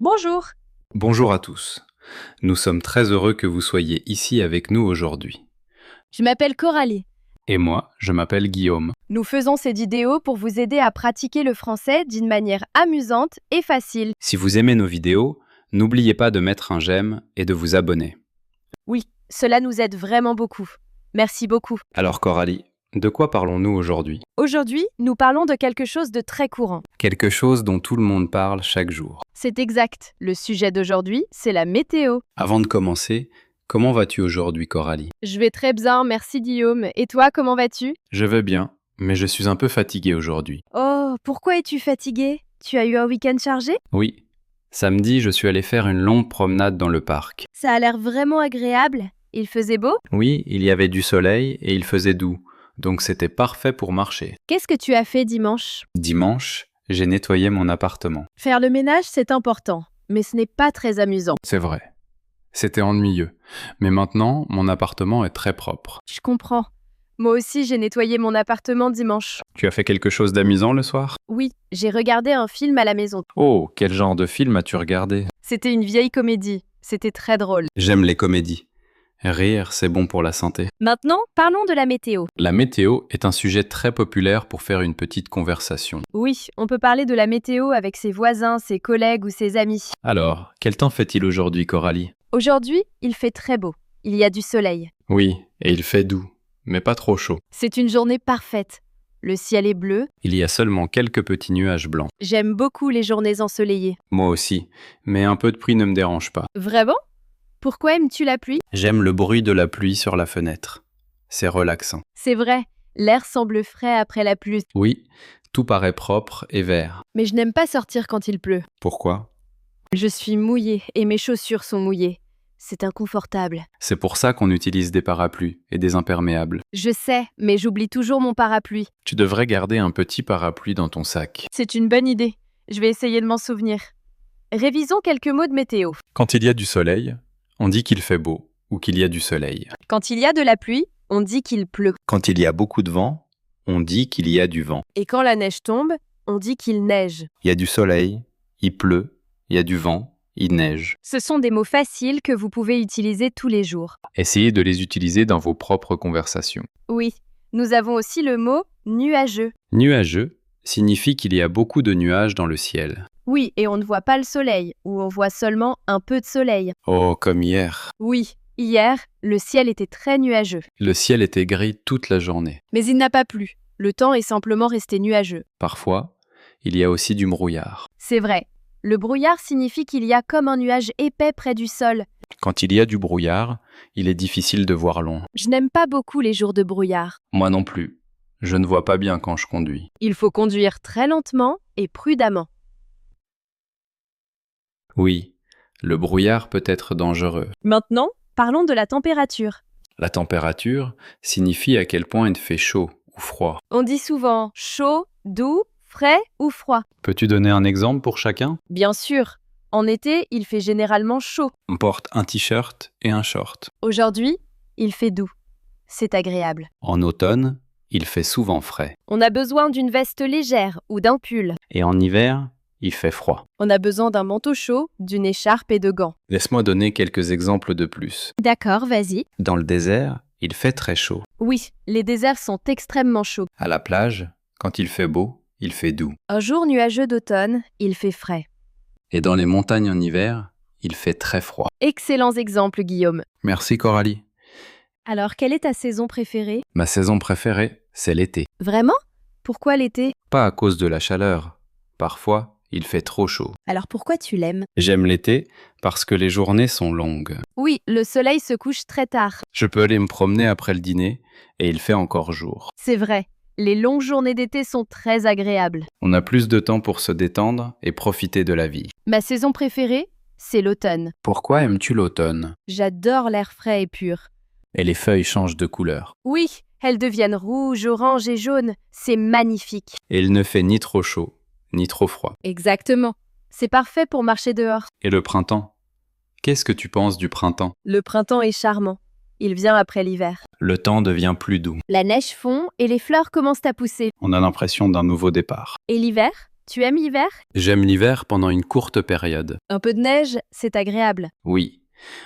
Bonjour, Bonjour à tous. Nous sommes très heureux que vous soyez ici avec nous aujourd'hui. je m'appelle Coralie. Et moi, je m'appelle Guillaume. Nous faisons ces vidéos pour vous aider à pratiquer le français d'une manière amusante et facile. Si vous aimez nos vidéos, n'oubliez pas de mettre un j'aime et de vous abonner. Oui, cela nous aide vraiment beaucoup. Merci beaucoup. Alors Coralie, de quoi parlons-nous aujourd'hui? Aujourd'hui, nous parlons de quelque chose de très courant. Quelque chose dont tout le monde parle chaque jour. C'est exact. Le sujet d'aujourd'hui, c'est la météo. Avant de commencer, comment vas-tu aujourd'hui Coralie? Je vais très bien, merci Guillaume. Et toi, comment vas-tu? Je vais bien, mais je suis un peu fatigué aujourd'hui. Oh, pourquoi es-tu fatigué? Tu as eu un week-end chargé? Oui, samedi, je suis allé faire une longue promenade dans le parc. Ça a l'air vraiment agréable. Il faisait beau? Oui, il y avait du soleil et il faisait doux, donc c'était parfait pour marcher. Qu'est-ce que tu as fait dimanche? Dimanche, j'ai nettoyé mon appartement. Faire le ménage, c'est important, mais ce n'est pas très amusant. C'est vrai. C'était ennuyeux. Mais maintenant, mon appartement est très propre. Je comprends. Moi aussi, j'ai nettoyé mon appartement dimanche. Tu as fait quelque chose d'amusant le soir? Oui, j'ai regardé un film à la maison. Oh, quel genre de film as-tu regardé? C'était une vieille comédie. C'était très drôle. J'aime les comédies. Rire, c'est bon pour la santé. Maintenant, parlons de la météo. La météo est un sujet très populaire pour faire une petite conversation. Oui, on peut parler de la météo avec ses voisins, ses collègues ou ses amis. Alors, quel temps fait-il aujourd'hui, Coralie? Aujourd'hui, il fait très beau. Il y a du soleil. Oui, et il fait doux, mais pas trop chaud. C'est une journée parfaite. Le ciel est bleu. Il y a seulement quelques petits nuages blancs. J'aime beaucoup les journées ensoleillées. Moi aussi, mais un peu de pluie ne me dérange pas. Vraiment? Pourquoi aimes-tu la pluie? J'aime le bruit de la pluie sur la fenêtre. C'est relaxant. C'est vrai, l'air semble frais après la pluie. Oui, tout paraît propre et vert. Mais je n'aime pas sortir quand il pleut. Pourquoi? Je suis mouillée et mes chaussures sont mouillées. C'est inconfortable. C'est pour ça qu'on utilise des parapluies et des imperméables. Je sais, mais j'oublie toujours mon parapluie. Tu devrais garder un petit parapluie dans ton sac. C'est une bonne idée. Je vais essayer de m'en souvenir. Révisons quelques mots de météo. Quand il y a du soleil, on dit qu'il fait beau ou qu'il y a du soleil. Quand il y a de la pluie, on dit qu'il pleut. Quand il y a beaucoup de vent, on dit qu'il y a du vent. Et quand la neige tombe, on dit qu'il neige. Il y a du soleil, il pleut, il y a du vent, il neige. Ce sont des mots faciles que vous pouvez utiliser tous les jours. Essayez de les utiliser dans vos propres conversations. Oui, nous avons aussi le mot nuageux. Nuageux signifie qu'il y a beaucoup de nuages dans le ciel. Oui, et on ne voit pas le soleil, ou on voit seulement un peu de soleil. Oh, comme hier. Oui, hier, le ciel était très nuageux. Le ciel était gris toute la journée. Mais il n'a pas plu. Le temps est simplement resté nuageux. Parfois, il y a aussi du brouillard. C'est vrai. Le brouillard signifie qu'il y a comme un nuage épais près du sol. Quand il y a du brouillard, il est difficile de voir loin. Je n'aime pas beaucoup les jours de brouillard. Moi non plus. Je ne vois pas bien quand je conduis. Il faut conduire très lentement et prudemment. Oui, le brouillard peut être dangereux. Maintenant, parlons de la température. La température signifie à quel point il fait chaud ou froid. On dit souvent chaud, doux, frais ou froid. Peux-tu donner un exemple pour chacun? Bien sûr, en été, il fait généralement chaud. On porte un t-shirt et un short. Aujourd'hui, il fait doux. C'est agréable. En automne, il fait souvent frais. On a besoin d'une veste légère ou d'un pull. Et en hiver, il fait froid. On a besoin d'un manteau chaud, d'une écharpe et de gants. Laisse-moi donner quelques exemples de plus. D'accord, vas-y. Dans le désert, il fait très chaud. Oui, les déserts sont extrêmement chauds. À la plage, quand il fait beau, il fait doux. Un jour nuageux d'automne, il fait frais. Et dans les montagnes en hiver, il fait très froid. Excellents exemples, Guillaume. Merci Coralie. Alors, quelle est ta saison préférée? Ma saison préférée, c'est l'été. Vraiment? Pourquoi l'été? Pas à cause de la chaleur. Parfois, il fait trop chaud. Alors pourquoi tu l'aimes? J'aime l'été parce que les journées sont longues. Oui, le soleil se couche très tard. Je peux aller me promener après le dîner et il fait encore jour. C'est vrai, les longues journées d'été sont très agréables. On a plus de temps pour se détendre et profiter de la vie. Ma saison préférée, c'est l'automne. Pourquoi aimes-tu l'automne? J'adore l'air frais et pur. Et les feuilles changent de couleur. Oui, elles deviennent rouges, oranges et jaunes. C'est magnifique. Et il ne fait ni trop chaud, ni trop froid. Exactement. C'est parfait pour marcher dehors. Et le printemps? Qu'est-ce que tu penses du printemps? Le printemps est charmant. Il vient après l'hiver. Le temps devient plus doux. La neige fond et les fleurs commencent à pousser. On a l'impression d'un nouveau départ. Et l'hiver? Tu aimes l'hiver? J'aime l'hiver pendant une courte période. Un peu de neige, c'est agréable. Oui,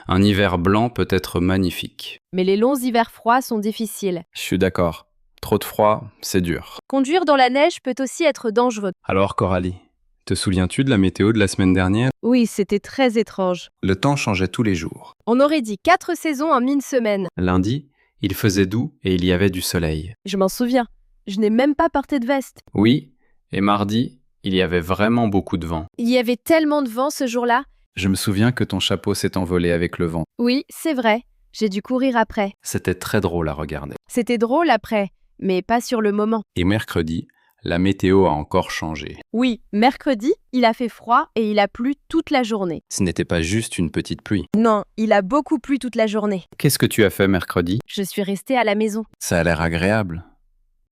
un hiver blanc peut être magnifique. Mais les longs hivers froids sont difficiles. Je suis d'accord. Trop de froid, c'est dur. Conduire dans la neige peut aussi être dangereux. Alors Coralie, te souviens-tu de la météo de la semaine dernière? Oui, c'était très étrange. Le temps changeait tous les jours. On aurait dit 4 saisons en une semaine. Lundi, il faisait doux et il y avait du soleil. Je m'en souviens. Je n'ai même pas porté de veste. Oui, et mardi, il y avait vraiment beaucoup de vent. Il y avait tellement de vent ce jour-là. Je me souviens que ton chapeau s'est envolé avec le vent. Oui, c'est vrai. J'ai dû courir après. C'était très drôle à regarder. C'était drôle après, mais pas sur le moment. Et mercredi, la météo a encore changé. Oui, mercredi, il a fait froid et il a plu toute la journée. Ce n'était pas juste une petite pluie. Non, il a beaucoup plu toute la journée. Qu'est-ce que tu as fait mercredi? Je suis restée à la maison. Ça a l'air agréable.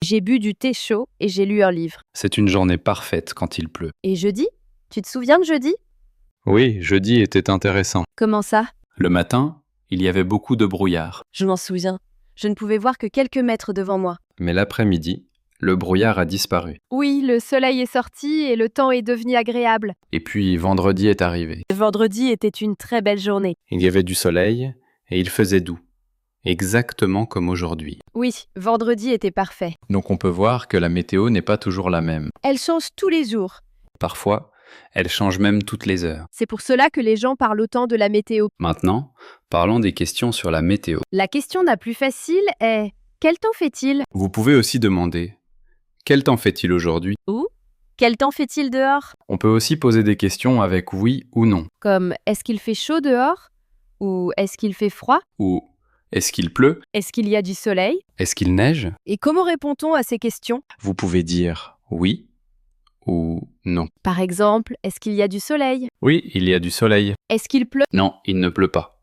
J'ai bu du thé chaud et j'ai lu un livre. C'est une journée parfaite quand il pleut. Et jeudi? Tu te souviens de jeudi? Oui, jeudi était intéressant. Comment ça? Le matin, il y avait beaucoup de brouillard. Je m'en souviens. Je ne pouvais voir que quelques mètres devant moi. Mais l'après-midi, le brouillard a disparu. Oui, le soleil est sorti et le temps est devenu agréable. Et puis vendredi est arrivé. Vendredi était une très belle journée. Il y avait du soleil et il faisait doux. Exactement comme aujourd'hui. Oui, vendredi était parfait. Donc on peut voir que la météo n'est pas toujours la même. Elle change tous les jours. Parfois, elle change même toutes les heures. C'est pour cela que les gens parlent autant de la météo. Maintenant, parlons des questions sur la météo. La question la plus facile est: quel temps fait-il? Vous pouvez aussi demander « Quel temps fait-il aujourd'hui ?» Ou quel temps fait-il dehors? On peut aussi poser des questions avec oui ou non. Comme est-ce qu'il fait chaud dehors? Ou est-ce qu'il fait froid? Ou est-ce qu'il pleut? Est-ce qu'il y a du soleil? Est-ce qu'il neige? Et comment répond-on à ces questions? Vous pouvez dire oui ou non. Par exemple, est-ce qu'il y a du soleil? Oui, il y a du soleil. Est-ce qu'il pleut? Non, il ne pleut pas.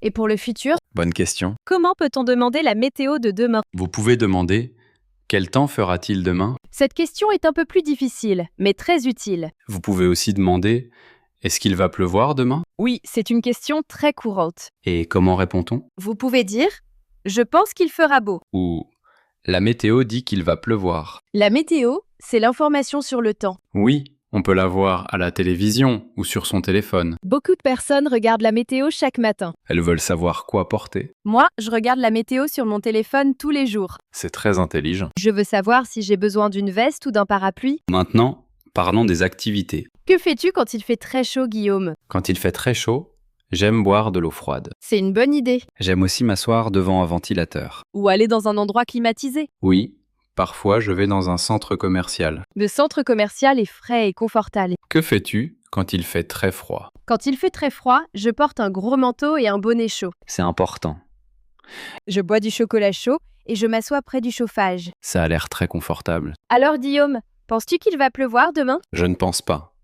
Et pour le futur, Bonne question. comment peut-on demander la météo de demain? Vous pouvez demander « Quel temps fera-t-il demain ?» Cette question est un peu plus difficile, mais très utile. Vous pouvez aussi demander « Est-ce qu'il va pleuvoir demain ?» Oui, c'est une question très courante. Et comment répond-on? Vous pouvez dire: je pense qu'il fera beau. Ou « La météo dit qu'il va pleuvoir ». La météo, c'est l'information sur le temps. Oui, on peut la voir à la télévision ou sur son téléphone. Beaucoup de personnes regardent la météo chaque matin. Elles veulent savoir quoi porter. Moi, je regarde la météo sur mon téléphone tous les jours. C'est très intelligent. Je veux savoir si j'ai besoin d'une veste ou d'un parapluie. Maintenant, parlons des activités. Que fais-tu quand il fait très chaud, Guillaume? Quand il fait très chaud, j'aime boire de l'eau froide. C'est une bonne idée. J'aime aussi m'asseoir devant un ventilateur. Ou aller dans un endroit climatisé. Oui, parfois je vais dans un centre commercial. Le centre commercial est frais et confortable. Que fais-tu quand il fait très froid? Quand il fait très froid, je porte un gros manteau et un bonnet chaud. C'est important. Je bois du chocolat chaud et je m'assois près du chauffage. Ça a l'air très confortable. Alors Guillaume, penses-tu qu'il va pleuvoir demain? Je ne pense pas.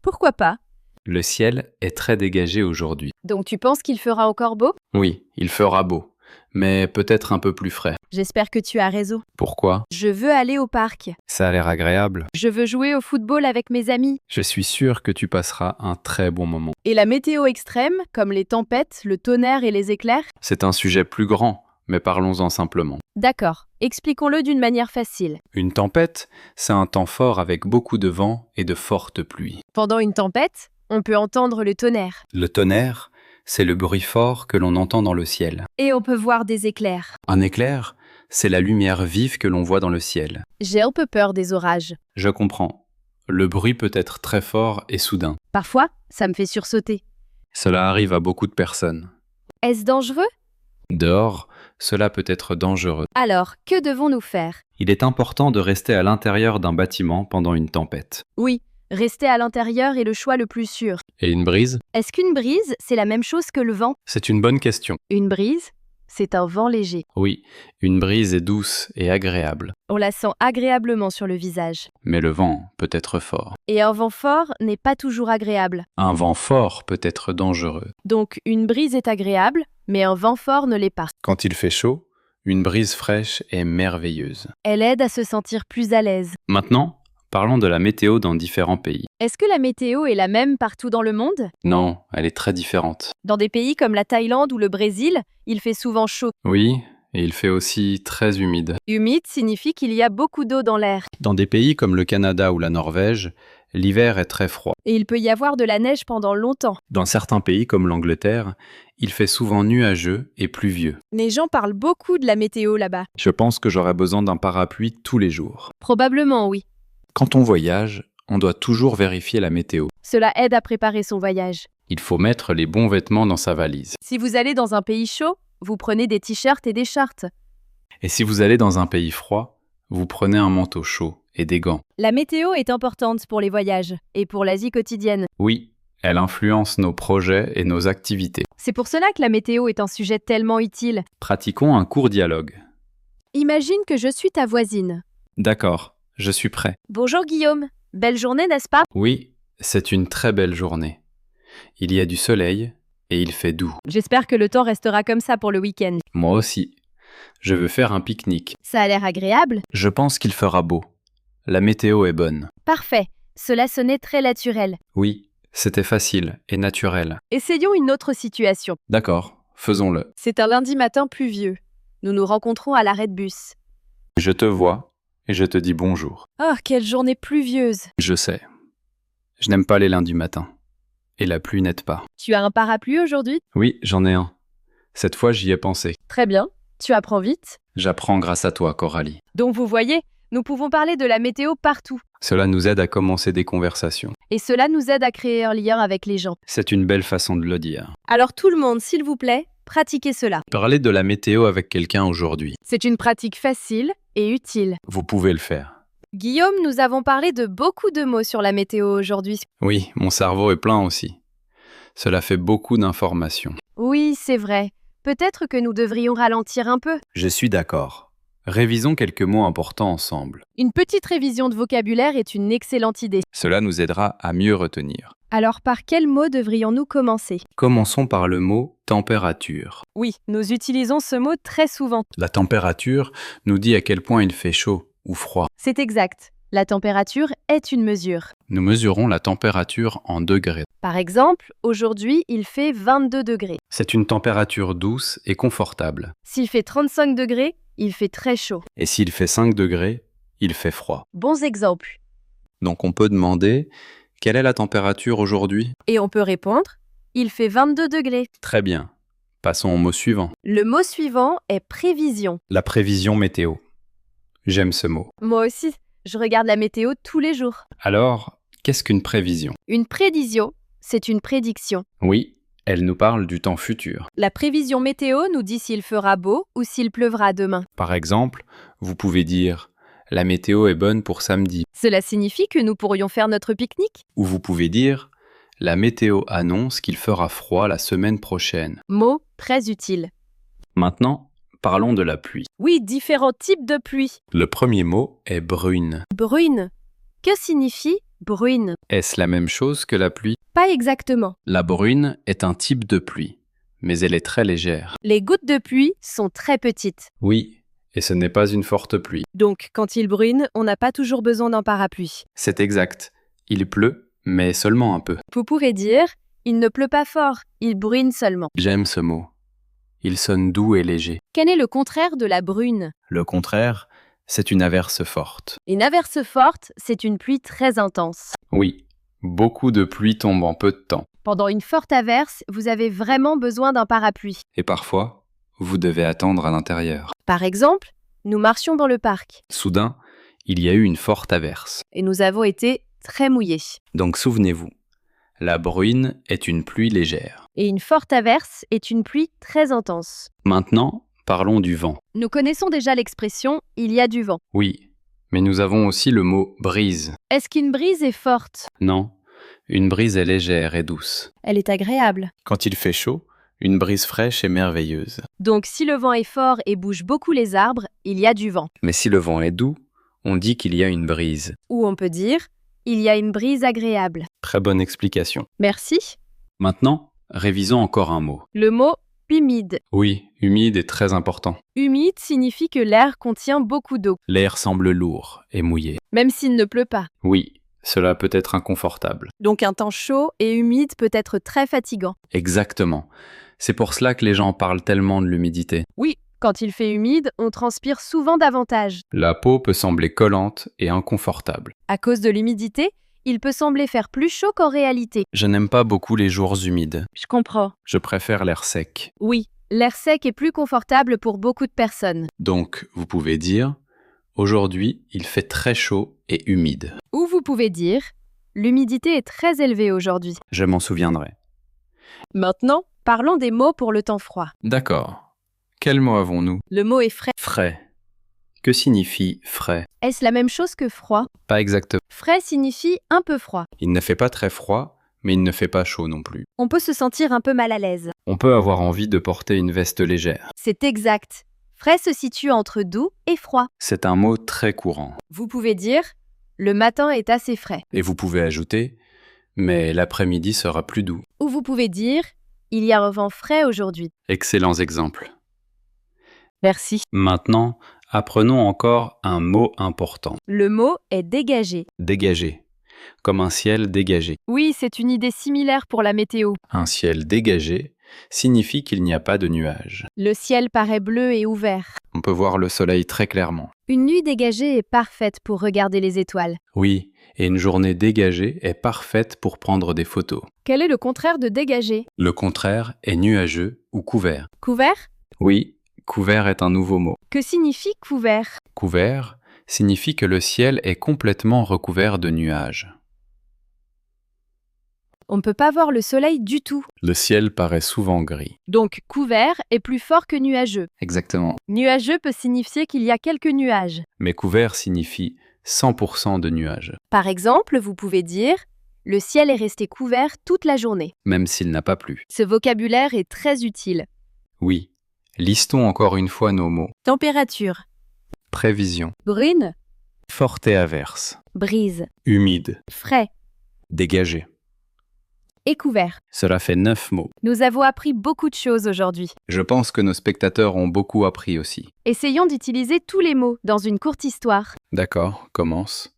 Pourquoi pas? Le ciel est très dégagé aujourd'hui. Donc tu penses qu'il fera encore beau? Oui, il fera beau, mais peut-être un peu plus frais. J'espère que tu as raison. Pourquoi? Je veux aller au parc. Ça a l'air agréable. Je veux jouer au football avec mes amis. Je suis sûr que tu passeras un très bon moment. Et la météo extrême, comme les tempêtes, le tonnerre et les éclairs? C'est un sujet plus grand, mais parlons-en simplement. D'accord, expliquons-le d'une manière facile. Une tempête, c'est un temps fort avec beaucoup de vent et de fortes pluies. Pendant une tempête, on peut entendre le tonnerre. Le tonnerre, c'est le bruit fort que l'on entend dans le ciel. Et on peut voir des éclairs. Un éclair, c'est la lumière vive que l'on voit dans le ciel. J'ai un peu peur des orages. Je comprends. Le bruit peut être très fort et soudain. Parfois, ça me fait sursauter. Cela arrive à beaucoup de personnes. Est-ce dangereux? Dehors, cela peut être dangereux. Alors, que devons-nous faire? Il est important de rester à l'intérieur d'un bâtiment pendant une tempête. Oui, rester à l'intérieur est le choix le plus sûr. Et une brise? Est-ce qu'une brise, c'est la même chose que le vent? C'est une bonne question. Une brise, c'est un vent léger. Oui, une brise est douce et agréable. On la sent agréablement sur le visage. Mais le vent peut être fort. Et un vent fort n'est pas toujours agréable. Un vent fort peut être dangereux. Donc une brise est agréable, mais un vent fort ne l'est pas. Quand il fait chaud, une brise fraîche est merveilleuse. Elle aide à se sentir plus à l'aise. Maintenant, parlons de la météo dans différents pays. Est-ce que la météo est la même partout dans le monde? Non, elle est très différente. Dans des pays comme la Thaïlande ou le Brésil, il fait souvent chaud. Oui, et il fait aussi très humide. Humide signifie qu'il y a beaucoup d'eau dans l'air. Dans des pays comme le Canada ou la Norvège, l'hiver est très froid. Et il peut y avoir de la neige pendant longtemps. Dans certains pays comme l'Angleterre, il fait souvent nuageux et pluvieux. Les gens parlent beaucoup de la météo là-bas. Je pense que j'aurai besoin d'un parapluie tous les jours. Probablement, oui. Quand on voyage, on doit toujours vérifier la météo. Cela aide à préparer son voyage. Il faut mettre les bons vêtements dans sa valise. Si vous allez dans un pays chaud, vous prenez des t-shirts et des shorts. Et si vous allez dans un pays froid, vous prenez un manteau chaud et des gants. La météo est importante pour les voyages et pour la vie quotidienne. Oui, elle influence nos projets et nos activités. C'est pour cela que la météo est un sujet tellement utile. Pratiquons un court dialogue. Imagine que je suis ta voisine. D'accord, je suis prêt. Bonjour Guillaume. Belle journée, n'est-ce pas? Oui, c'est une très belle journée. Il y a du soleil et il fait doux. J'espère que le temps restera comme ça pour le week-end. Moi aussi. Je veux faire un pique-nique. Ça a l'air agréable? Je pense qu'il fera beau. La météo est bonne. Parfait. Cela sonnait très naturel. Oui, c'était facile et naturel. Essayons une autre situation. D'accord, faisons-le. C'est un lundi matin pluvieux. Nous nous rencontrons à l'arrêt de bus. Je te vois et je te dis bonjour. Oh, quelle journée pluvieuse. Je sais. Je n'aime pas les lundis matins. Et la pluie n'aide pas. Tu as un parapluie aujourd'hui? Oui, j'en ai un. Cette fois, j'y ai pensé. Très bien. Tu apprends vite. J'apprends grâce à toi, Coralie. Donc vous voyez, nous pouvons parler de la météo partout. Cela nous aide à commencer des conversations. Et cela nous aide à créer un lien avec les gens. C'est une belle façon de le dire. Alors tout le monde, s'il vous plaît, pratiquez cela. Parlez de la météo avec quelqu'un aujourd'hui. C'est une pratique facile et utile. Vous pouvez le faire. Guillaume, nous avons parlé de beaucoup de mots sur la météo aujourd'hui. Oui, mon cerveau est plein aussi. Cela fait beaucoup d'informations. Oui, c'est vrai. Peut-être que nous devrions ralentir un peu. Je suis d'accord. Révisons quelques mots importants ensemble. Une petite révision de vocabulaire est une excellente idée. Cela nous aidera à mieux retenir. Alors par quel mot devrions-nous commencer? Commençons par le mot température. Oui, nous utilisons ce mot très souvent. La température nous dit à quel point il fait chaud ou froid. C'est exact. La température est une mesure. Nous mesurons la température en degrés. Par exemple, aujourd'hui, il fait 22 degrés. C'est une température douce et confortable. S'il fait 35 degrés, il fait très chaud. Et s'il fait 5 degrés, il fait froid. Bons exemples. Donc on peut demander, quelle est la température aujourd'hui? Et on peut répondre, il fait 22 degrés. Très bien. Passons au mot suivant. Le mot suivant est prévision. La prévision météo. J'aime ce mot. Moi aussi, je regarde la météo tous les jours. Alors, qu'est-ce qu'une prévision? Une prévision, c'est une prédiction. Oui, elle nous parle du temps futur. La prévision météo nous dit s'il fera beau ou s'il pleuvra demain. Par exemple, vous pouvez dire « La météo est bonne pour samedi » Cela signifie que nous pourrions faire notre pique-nique. ou vous pouvez dire « La météo annonce qu'il fera froid la semaine prochaine Mot très utile. ». Maintenant, parlons de la pluie. Oui, différents types de pluie. Le premier mot est bruine. Bruine. Que signifie bruine? Est-ce la même chose que la pluie? Pas exactement. La bruine est un type de pluie, mais elle est très légère. Les gouttes de pluie sont très petites. Oui, et ce n'est pas une forte pluie. Donc, quand il bruine, on n'a pas toujours besoin d'un parapluie. C'est exact. Il pleut, mais seulement un peu. Vous pourrez dire, il ne pleut pas fort, il bruine seulement. J'aime ce mot. Il sonne doux et léger. Quel est le contraire de la brune? Le contraire, c'est une averse forte. Une averse forte, c'est une pluie très intense. Oui, beaucoup de pluie tombe en peu de temps. Pendant une forte averse, vous avez vraiment besoin d'un parapluie. Et parfois, vous devez attendre à l'intérieur. Par exemple, nous marchions dans le parc Soudain, il y a eu une forte averse. et nous avons été très mouillés. Donc souvenez-vous, la bruine est une pluie légère. Et une forte averse est une pluie très intense. Maintenant, parlons du vent. Nous connaissons déjà l'expression « il y a du vent Oui, mais nous avons aussi le mot brise. ». Est-ce qu'une brise est forte? Non, une brise est légère et douce. Elle est agréable. Quand il fait chaud, une brise fraîche est merveilleuse. Donc si le vent est fort et bouge beaucoup les arbres, il y a du vent. Mais si le vent est doux, on dit qu'il y a une brise. Ou on peut dire « il y a une brise agréable Très bonne explication. ». Merci. Maintenant, révisons encore un mot. Le mot « humide ». Oui, humide est très important. Humide signifie que l'air contient beaucoup d'eau, L'air semble lourd et mouillé. même s'il ne pleut pas. Oui, cela peut être inconfortable. Donc un temps chaud et humide peut être très fatigant. Exactement. C'est pour cela que les gens parlent tellement de l'humidité. Oui, Quand il fait humide, on transpire souvent davantage. La peau peut sembler collante et inconfortable. À cause de l'humidité, il peut sembler faire plus chaud qu'en réalité. Je n'aime pas beaucoup les jours humides. Je comprends. Je préfère l'air sec. Oui, l'air sec est plus confortable pour beaucoup de personnes. Donc, vous pouvez dire « Aujourd'hui, il fait très chaud et humide Ou vous pouvez dire « L'humidité est très élevée aujourd'hui ». ». Je m'en souviendrai. Maintenant, parlons des mots pour le temps froid. D'accord. Quel mot avons-nous? Le mot est frais. Frais. Que signifie frais? Est-ce la même chose que froid? Pas exactement. Frais signifie un peu froid. Il ne fait pas très froid, mais il ne fait pas chaud non plus. On peut se sentir un peu mal à l'aise. On peut avoir envie de porter une veste légère. C'est exact. Frais se situe entre doux et froid. C'est un mot très courant. Vous pouvez dire « Le matin est assez frais ». Et vous pouvez ajouter « Mais l'après-midi sera plus doux ». Ou vous pouvez dire « Il y a un vent frais aujourd'hui Excellents exemples. ». Merci. Maintenant, apprenons encore un mot important. Le mot est dégagé. Dégager. Comme un ciel dégagé. Oui, c'est une idée similaire pour la météo. Un ciel dégagé signifie qu'il n'y a pas de nuages. Le ciel paraît bleu et ouvert. On peut voir le soleil très clairement. Une nuit dégagée est parfaite pour regarder les étoiles. Oui, et une journée dégagée est parfaite pour prendre des photos. Quel est le contraire de dégagé? Le contraire est nuageux ou couvert. Couvert? Oui, couvert est un nouveau mot. Que signifie couvert? Couvert signifie que le ciel est complètement recouvert de nuages. On ne peut pas voir le soleil du tout. Le ciel paraît souvent gris. Donc couvert est plus fort que nuageux. Exactement. Nuageux peut signifier qu'il y a quelques nuages. Mais couvert signifie 100% de nuages, Par exemple, vous pouvez dire « Le ciel est resté couvert toute la journée même s'il n'a pas plu. ». Ce vocabulaire est très utile. Oui. Listons encore une fois nos mots. Température. Prévision. Brune. Forte et averse. Brise. Humide. Frais. Dégagé. Et couvert. Cela fait 9 mots. Nous avons appris beaucoup de choses aujourd'hui. Je pense que nos spectateurs ont beaucoup appris aussi. Essayons d'utiliser tous les mots dans une courte histoire. D'accord, commence.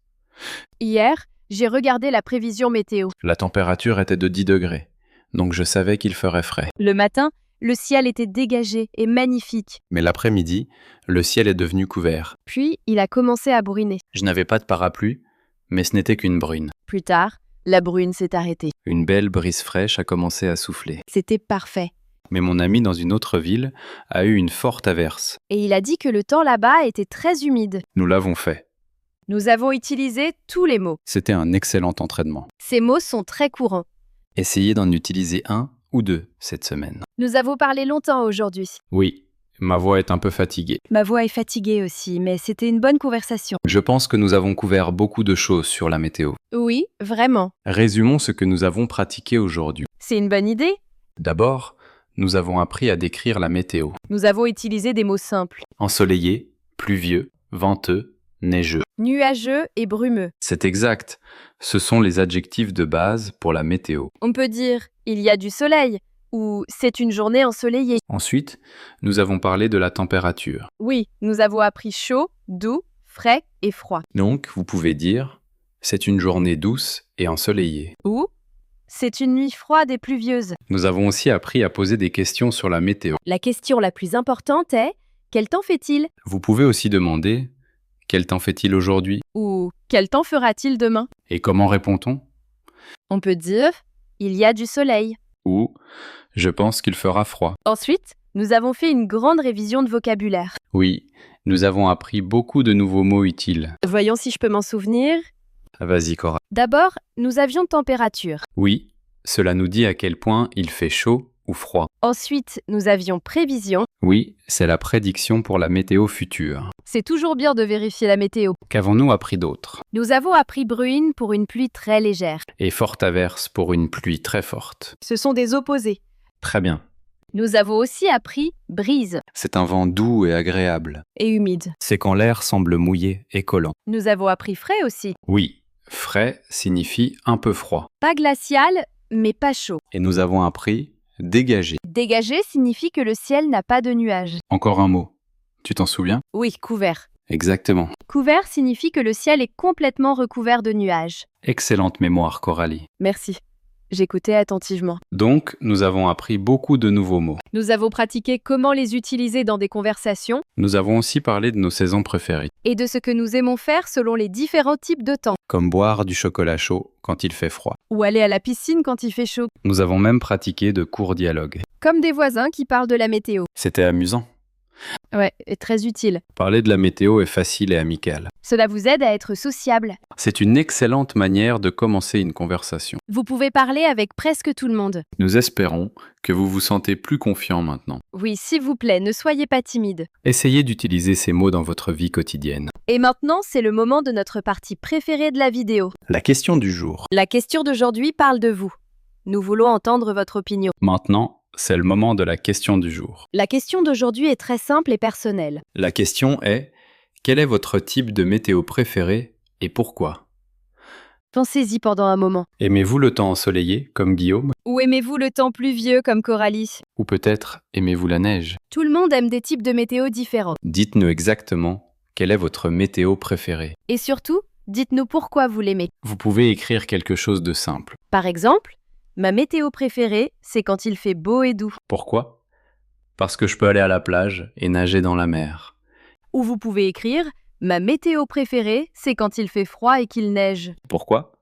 Hier, j'ai regardé la prévision météo. La température était de 10 degrés, donc je savais qu'il ferait frais. Le matin, le ciel était dégagé et magnifique. Mais l'après-midi, le ciel est devenu couvert. Puis, il a commencé à bruiner. Je n'avais pas de parapluie, mais ce n'était qu'une brune. Plus tard, la brune s'est arrêtée. Une belle brise fraîche a commencé à souffler. C'était parfait. Mais mon ami dans une autre ville a eu une forte averse. Et il a dit que le temps là-bas était très humide. Nous l'avons fait. Nous avons utilisé tous les mots. C'était un excellent entraînement. Ces mots sont très courants. Essayez d'en utiliser un ou deux cette semaine. Nous avons parlé longtemps aujourd'hui. Oui, ma voix est un peu fatiguée. Ma voix est fatiguée aussi, mais c'était une bonne conversation. Je pense que nous avons couvert beaucoup de choses sur la météo. Oui, vraiment. Résumons ce que nous avons pratiqué aujourd'hui. C'est une bonne idée. D'abord, nous avons appris à décrire la météo. Nous avons utilisé des mots simples. Ensoleillé, pluvieux, venteux, neigeux. Nuageux et brumeux. C'est exact. Ce sont les adjectifs de base pour la météo. On peut dire « il y a du soleil » ou « c'est une journée ensoleillée Ensuite, nous avons parlé de la température. ». Oui, nous avons appris chaud, doux, frais et froid. Donc, vous pouvez dire « c'est une journée douce et ensoleillée Ou « c'est une nuit froide et pluvieuse ». Nous avons aussi appris à poser des questions sur la météo. La question la plus importante est « quel temps fait-il » Vous pouvez aussi demander « quel temps fait-il aujourd'hui ou « quel temps fera-t-il demain ?» Et comment répond-on? On peut dire « il y a du soleil ». Ou « je pense qu'il fera froid ». Ensuite, nous avons fait une grande révision de vocabulaire. Oui, nous avons appris beaucoup de nouveaux mots utiles. Voyons si je peux m'en souvenir. Vas-y, Cora. D'abord, nous avions température. Oui, cela nous dit à quel point il fait chaud ou froid. Ensuite, nous avions prévision. Oui, c'est la prédiction pour la météo future. C'est toujours bien de vérifier la météo. Qu'avons-nous appris d'autre? Nous avons appris bruine pour une pluie très légère. Et forte averse pour une pluie très forte. Ce sont des opposés. Très bien. Nous avons aussi appris brise C'est un vent doux et agréable. et humide. C'est quand l'air semble mouillé et collant. Nous avons appris frais aussi. Oui, frais signifie un peu froid. Pas glacial, mais pas chaud. Et nous avons appris dégagé. Dégagé signifie que le ciel n'a pas de nuages. Encore un mot. Tu t'en souviens? Oui, couvert. Exactement. Couvert signifie que le ciel est complètement recouvert de nuages. Excellente mémoire, Coralie. Merci. J'écoutais attentivement. Donc, nous avons appris beaucoup de nouveaux mots. Nous avons pratiqué comment les utiliser dans des conversations Nous avons aussi parlé de nos saisons préférées, et de ce que nous aimons faire selon les différents types de temps. comme boire du chocolat chaud quand il fait froid. Ou aller à la piscine quand il fait chaud. Nous avons même pratiqué de courts dialogues. Comme des voisins qui parlent de la météo. C'était amusant. Ouais, et très utile. Parler de la météo est facile et amical. Cela vous aide à être sociable. C'est une excellente manière de commencer une conversation. Vous pouvez parler avec presque tout le monde. Nous espérons que vous vous sentez plus confiant maintenant. Oui, s'il vous plaît, ne soyez pas timide. Essayez d'utiliser ces mots dans votre vie quotidienne. Et maintenant, c'est le moment de notre partie préférée de la vidéo. La question du jour. La question d'aujourd'hui parle de vous. Nous voulons entendre votre opinion. Maintenant, c'est le moment de la question du jour. La question d'aujourd'hui est très simple et personnelle. La question est: quel est votre type de météo préféré et pourquoi? Pensez-y pendant un moment. Aimez-vous le temps ensoleillé, comme Guillaume? Ou aimez-vous le temps pluvieux comme Coralie? Ou peut-être aimez-vous la neige? Tout le monde aime des types de météo différents. Dites-nous exactement quelle est votre météo préférée. Et surtout, dites-nous pourquoi vous l'aimez. Vous pouvez écrire quelque chose de simple. Par exemple, ma météo préférée, c'est quand il fait beau et doux. Pourquoi? Parce que je peux aller à la plage et nager dans la mer. Ou vous pouvez écrire ma météo préférée, c'est quand il fait froid et qu'il neige. Pourquoi?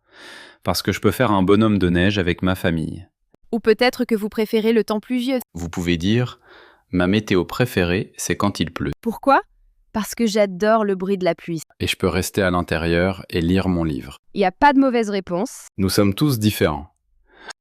Parce que je peux faire un bonhomme de neige avec ma famille. Ou peut-être que vous préférez le temps pluvieux. Vous pouvez dire: ma météo préférée, c'est quand il pleut. Pourquoi? Parce que j'adore le bruit de la pluie. Et je peux rester à l'intérieur et lire mon livre. Il n'y a pas de mauvaise réponse. Nous sommes tous différents.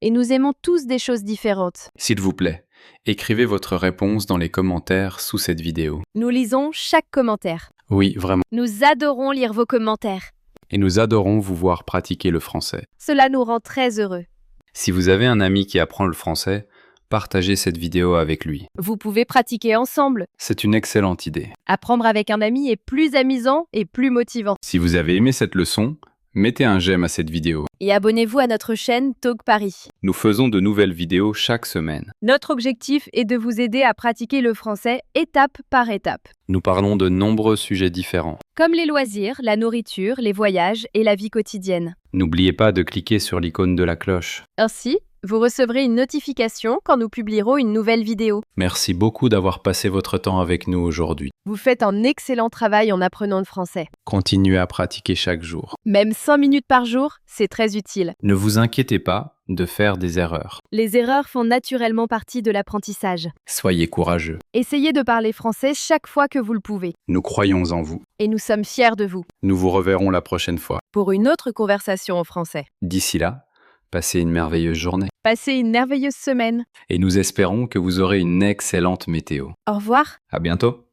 Et nous aimons tous des choses différentes. S'il vous plaît, écrivez votre réponse dans les commentaires sous cette vidéo. Nous lisons chaque commentaire. Oui, vraiment. Nous adorons lire vos commentaires. Et nous adorons vous voir pratiquer le français. Cela nous rend très heureux. Si vous avez un ami qui apprend le français, partagez cette vidéo avec lui. Vous pouvez pratiquer ensemble. C'est une excellente idée. Apprendre avec un ami est plus amusant et plus motivant. Si vous avez aimé cette leçon, mettez un j'aime à cette vidéo. Et abonnez-vous à notre chaîne Talk Paris. Nous faisons de nouvelles vidéos chaque semaine. Notre objectif est de vous aider à pratiquer le français étape par étape. Nous parlons de nombreux sujets différents. Comme les loisirs, la nourriture, les voyages et la vie quotidienne. N'oubliez pas de cliquer sur l'icône de la cloche. Ainsi, vous recevrez une notification quand nous publierons une nouvelle vidéo. Merci beaucoup d'avoir passé votre temps avec nous aujourd'hui. Vous faites un excellent travail en apprenant le français. Continuez à pratiquer chaque jour. Même 5 minutes par jour, c'est très utile. Ne vous inquiétez pas de faire des erreurs. Les erreurs font naturellement partie de l'apprentissage. Soyez courageux. Essayez de parler français chaque fois que vous le pouvez. Nous croyons en vous. Et nous sommes fiers de vous. Nous vous reverrons la prochaine fois. Pour une autre conversation en français. D'ici là, passez une merveilleuse journée. Passez une merveilleuse semaine. Et nous espérons que vous aurez une excellente météo. Au revoir. À bientôt.